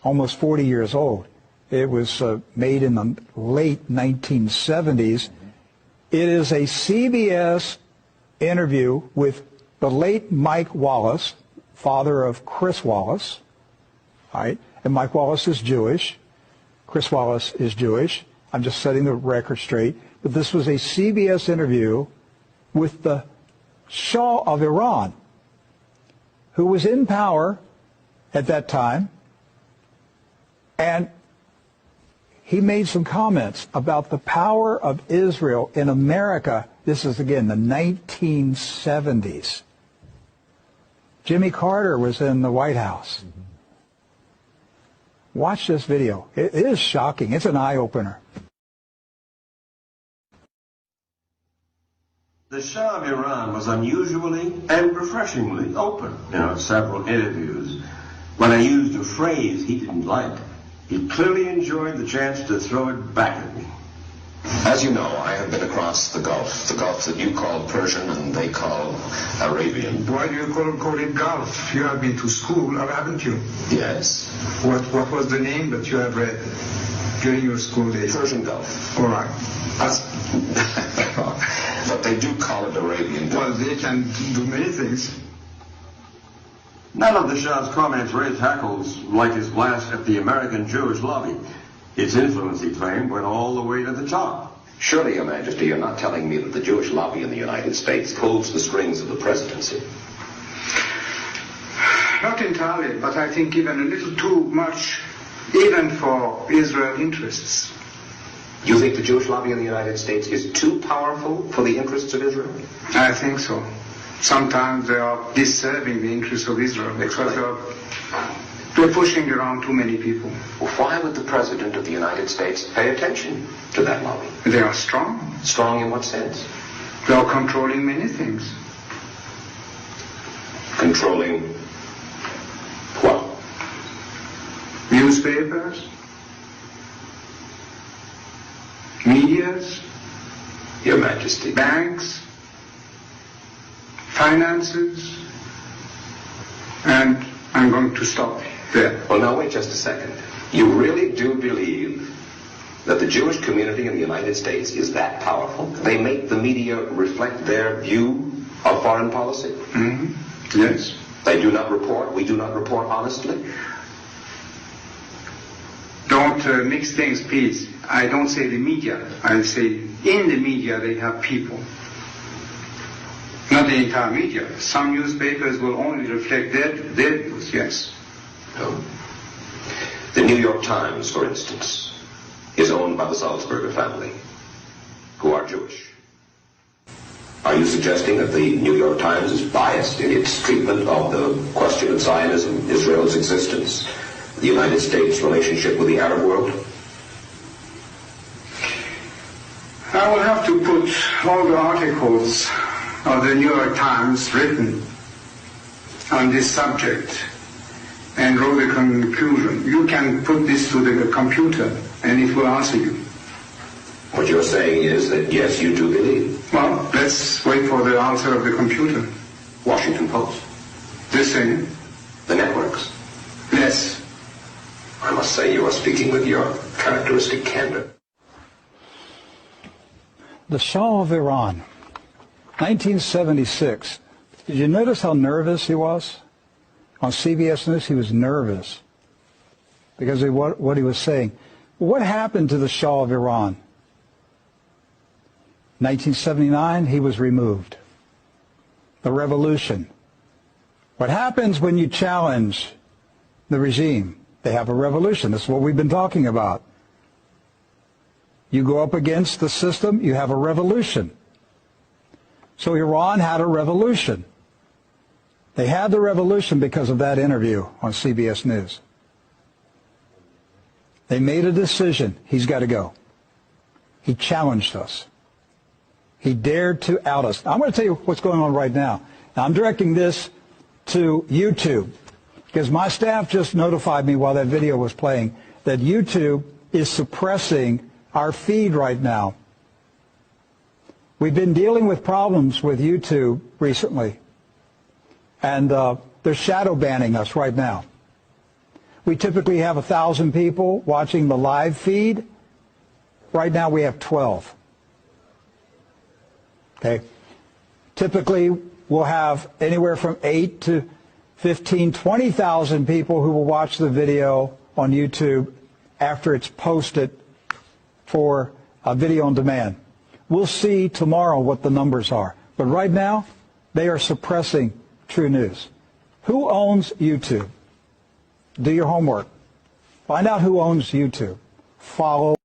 almost 40 years old. It was made in the late 1970s. It is a CBS interview with the late Mike Wallace, father of Chris Wallace. All right? And Mike Wallace is Jewish. Chris Wallace is Jewish. I'm just setting the record straight. But this was a CBS interview with the Shah of Iran, who was in power at that time. And he made some comments about the power of Israel in America. This is, again, the 1970s. Jimmy Carter was in the White House. Watch this video. It is shocking. It's an eye-opener. The Shah of Iran was unusually and refreshingly open in several interviews. When I used a phrase he didn't like, he clearly enjoyed the chance to throw it back at me. As you know, I have been across the Gulf that you call Persian and they call Arabian. Why do you call it Gulf? You have been to school, haven't you? Yes. What was the name that you have read during your school days? Persian Gulf. All right. But they do call it Arabian Gulf. Well, they can do many things. None of the Shah's comments raised hackles like his blast at the American Jewish lobby. Its influence, he claimed, went all the way to the top. Surely, Your Majesty, you're not telling me that the Jewish lobby in the United States pulls the strings of the presidency. Not entirely, but I think even a little too much, even for Israel interests. You think the Jewish lobby in the United States is too powerful for the interests of Israel? I think so. Sometimes they are disturbing the interests of Israel because they're pushing around too many people. Well, why would the President of the United States pay attention to that lobby? They are strong. Strong in what sense? They are controlling many things. Controlling what? Newspapers, medias, Your Majesty. banks, finances, and I'm going to stop there. Well, now wait just a second. You really do believe that the Jewish community in the United States is that powerful? They make the media reflect their view of foreign policy? Mm-hmm. Yes. They do not report, we do not report honestly? Don't mix things, please. I don't say the media. I say in the media they have people. Not the entire media. Some newspapers will only reflect their views, yes. No. The New York Times, for instance, is owned by the Salzburger family, who are Jewish. Are you suggesting that the New York Times is biased in its treatment of the question of Zionism, Israel's existence, the United States' relationship with the Arab world? I will have to put all the articles of the New York Times written on this subject and draw the conclusion. You can put this to the computer and it will answer you. What you're saying is that, yes, you do believe. Well, let's wait for the answer of the computer. Washington Post. The same. The networks. Yes. I must say you are speaking with your characteristic candor. The Shah of Iran, 1976. Did you notice how nervous he was? On CBS News, he was nervous because of what he was saying. What happened to the Shah of Iran? 1979, he was removed. The revolution. What happens when you challenge the regime? They have a revolution. That's what we've been talking about. You go up against the system, you have a revolution. So Iran had a revolution. They had the revolution because of that interview on CBS News. They made a decision. He's got to go. He challenged us. He dared to out us. I'm going to tell you what's going on right now. Now, I'm directing this to YouTube because my staff just notified me while that video was playing that YouTube is suppressing our feed right now. We've been dealing with problems with YouTube recently, and they're shadow banning us right now. We typically have 1,000 people watching the live feed. Right now we have 12. Okay. Typically we'll have anywhere from 8 to 15, 20,000 people who will watch the video on YouTube after it's posted for a video on demand. We'll see tomorrow what the numbers are. But right now, they are suppressing True News. Who owns YouTube? Do your homework. Find out who owns YouTube. Follow